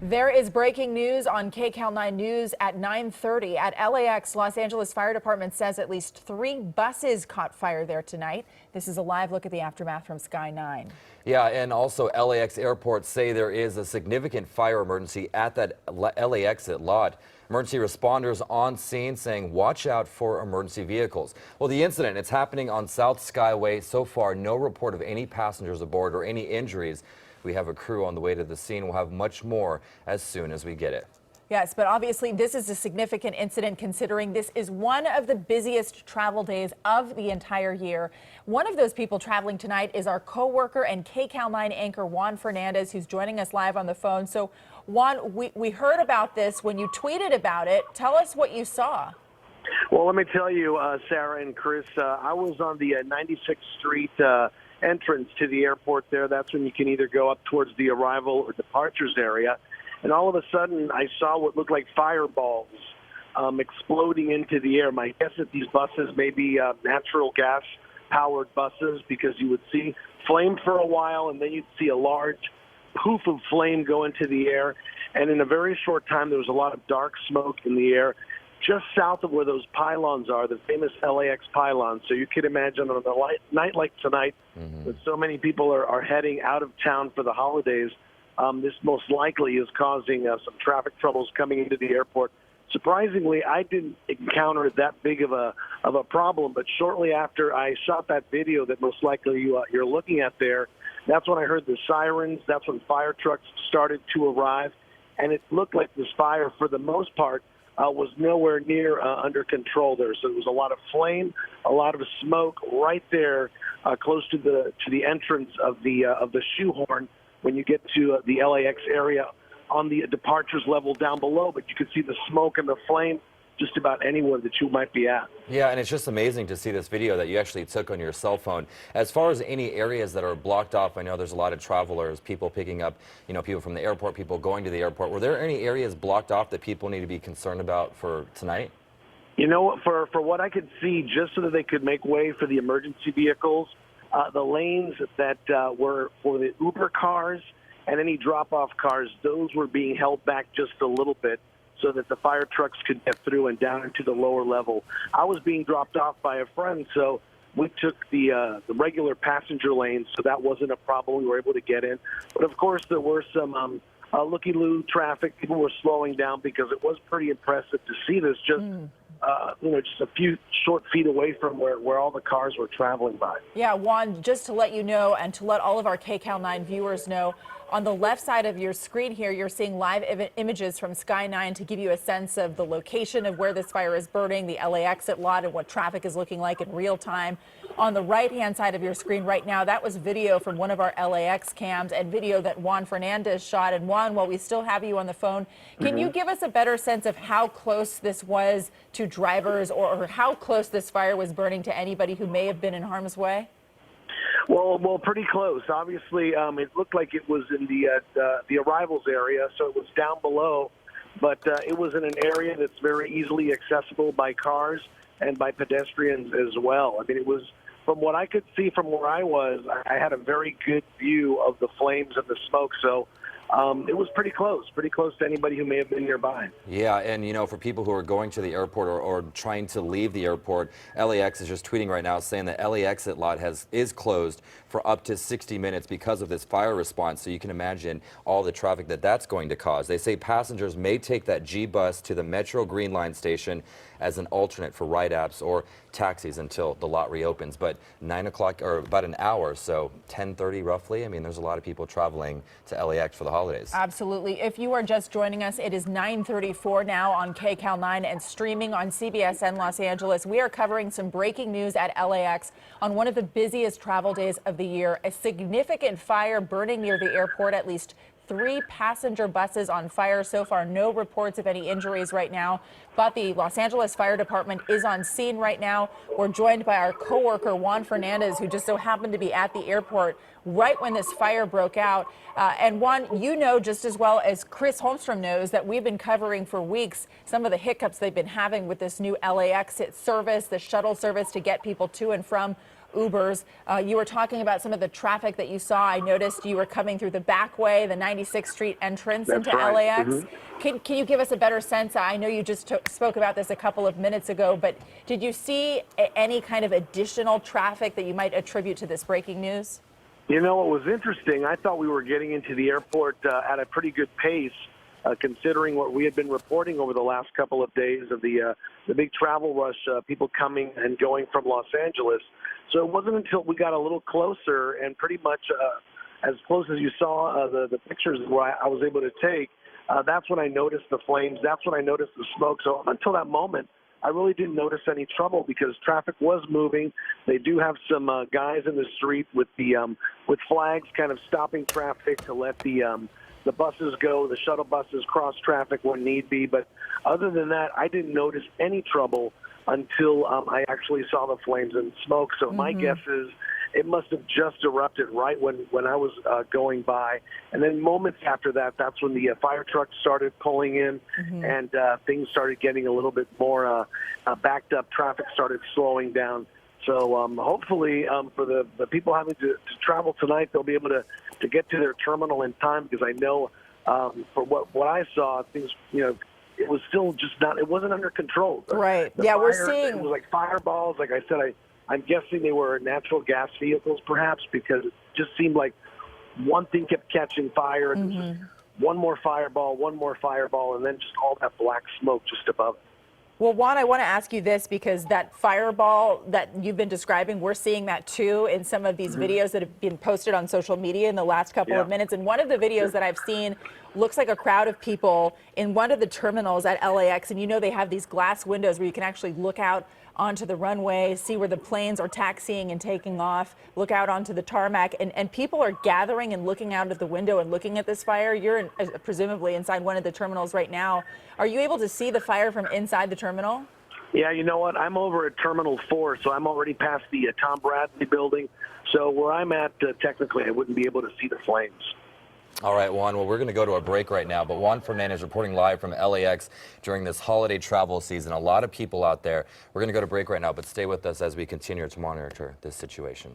There is breaking news on KCAL 9 News at 9:30 at LAX. Los Angeles Fire Department says at least 3 buses caught fire there tonight. This is a live look at the aftermath from Sky 9. Yeah, and also LAX airports say there is a significant fire emergency at that LA exit lot. Emergency responders on scene saying watch out for emergency vehicles. Well, the incident, it's happening on South Skyway. So far, no report of any passengers aboard or any injuries. We have a crew on the way to the scene. We'll have much more as soon as we get it. Yes, but obviously this is a significant incident considering this is one of the busiest travel days of the entire year. One of those people traveling tonight is our co-worker and KCAL 9 anchor Juan Fernandez, who's joining us live on the phone. So Juan, we heard about this when you tweeted about it. Tell us what you saw. Well, let me tell you, Sarah and Chris, I was on the 96th Street entrance to the airport there. That's when you can either go up towards the arrival or departures area. And all of a sudden, I saw what looked like fireballs exploding into the air. My guess is these buses may be natural gas-powered buses, because you would see flame for a while, and then you'd see a large poof of flame go into the air. And in a very short time, there was a lot of dark smoke in the air just south of where those pylons are, the famous LAX pylons. So you could imagine on a night like tonight, that so many people are heading out of town for the holidays, this most likely is causing some traffic troubles coming into the airport. Surprisingly, I didn't encounter that big of a problem, but shortly after I shot that video that most likely you're looking at there, that's when I heard the sirens. That's when fire trucks started to arrive, and it looked like this fire, for the most part, was nowhere near under control there. So there was a lot of flame, a lot of smoke right there, close to the entrance of the shoehorn when you get to the LAX area on the departures level down below. But you could see the smoke and the flame just about anywhere that you might be at. Yeah, and it's just amazing to see this video that you actually took on your cell phone. As far as any areas that are blocked off, I know there's a lot of travelers, people picking up, people from the airport, people going to the airport. Were there any areas blocked off that people need to be concerned about for tonight? For what I could see, just so that they could make way for the emergency vehicles, the lanes that were for the Uber cars and any drop-off cars, those were being held back just a little bit, so that the fire trucks could get through and down into the lower level. I was being dropped off by a friend, so we took the regular passenger lanes, so that wasn't a problem. We were able to get in. But, of course, there were some looky-loo traffic. People were slowing down because it was pretty impressive to see this just a few short feet away from where all the cars were traveling by. Yeah, Juan, just to let you know and to let all of our KCAL 9 viewers know, on the left side of your screen here, you're seeing live images from Sky 9 to give you a sense of the location of where this fire is burning, the LA exit lot, and what traffic is looking like in real time. On the right-hand side of your screen right now, that was video from one of our LAX cams and video that Juan Fernandez shot. And Juan, while we still have you on the phone, can you give us a better sense of how close this was to drivers, or how close this fire was burning to anybody who may have been in harm's way? Well, pretty close. Obviously, it looked like it was in the arrivals area, so it was down below, but it was in an area that's very easily accessible by cars and by pedestrians as well. I mean, it was, from what I could see from where I was, I had a very good view of the flames and the smoke, so it was pretty close to anybody who may have been nearby. Yeah, and for people who are going to the airport or trying to leave the airport, LAX is just tweeting right now saying that LA exit lot is closed for up to 60 minutes because of this fire response. So you can imagine all the traffic that's going to cause. They say passengers may take that G bus to the Metro Green Line station as an alternate for ride apps or taxis until the lot reopens. But 9 o'clock, or about an hour, so 10:30 roughly. I mean, there's a lot of people traveling to LAX for the holidays. Absolutely. If you are just joining us, it is 9:34 now on KCAL 9 and streaming on CBSN Los Angeles. We are covering some breaking news at LAX on one of the busiest travel days of the year. A significant fire burning near the airport, at least 3 passenger buses on fire. So far, no reports of any injuries right now, but the Los Angeles Fire Department is on scene right now. We're joined by our co-worker, Juan Fernandez, who just so happened to be at the airport right when this fire broke out. And Juan, you know just as well as Chris Holmstrom knows that we've been covering for weeks some of the hiccups they've been having with this new LAX service, the shuttle service to get people to and from Ubers. You were talking about some of the traffic that you saw. I noticed you were coming through the back way, the 96th Street entrance That's into right. LAX. Can you give us a better sense? I know you just spoke about this a couple of minutes ago, but did you see any kind of additional traffic that you might attribute to this breaking news? You know, what was interesting, I thought we were getting into the airport at a pretty good pace, considering what we had been reporting over the last couple of days of the big travel rush, people coming and going from Los Angeles. So it wasn't until we got a little closer and pretty much as close as you saw the pictures where I was able to take, that's when I noticed the flames. That's when I noticed the smoke. So up until that moment, I really didn't notice any trouble because traffic was moving. They do have some guys in the street with flags kind of stopping traffic to let the buses go, the shuttle buses cross traffic when need be. But other than that, I didn't notice any trouble until I actually saw the flames and smoke. So my guess is it must have just erupted right when I was going by. And then moments after that, that's when the fire trucks started pulling in and things started getting a little bit more backed up. Traffic started slowing down. So hopefully for the people having to travel tonight, they'll be able to get to their terminal in time, because I know for what I saw, things, it was still just not, it wasn't under control. Right. The Yeah, fire, we're seeing. It was like fireballs. Like I said, I'm guessing they were natural gas vehicles, perhaps, because it just seemed like one thing kept catching fire, and one more fireball, and then just all that black smoke just above it. Well, Juan, I want to ask you this, because that fireball that you've been describing, we're seeing that too in some of these videos that have been posted on social media in the last couple of minutes. And one of the videos that I've seen looks like a crowd of people in one of the terminals at LAX. And they have these glass windows where you can actually look out onto the runway, see where the planes are taxiing and taking off, look out onto the tarmac, and people are gathering and looking out at the window and looking at this fire. You're presumably inside one of the terminals right now. Are you able to see the fire from inside the terminal? Yeah, you know what? I'm over at Terminal 4, so I'm already past the Tom Bradley building. So where I'm at, technically, I wouldn't be able to see the flames. All right, Juan, well, we're going to go to a break right now, but Juan Fernandez reporting live from LAX during this holiday travel season. A lot of people out there. We're going to go to break right now, but stay with us as we continue to monitor this situation.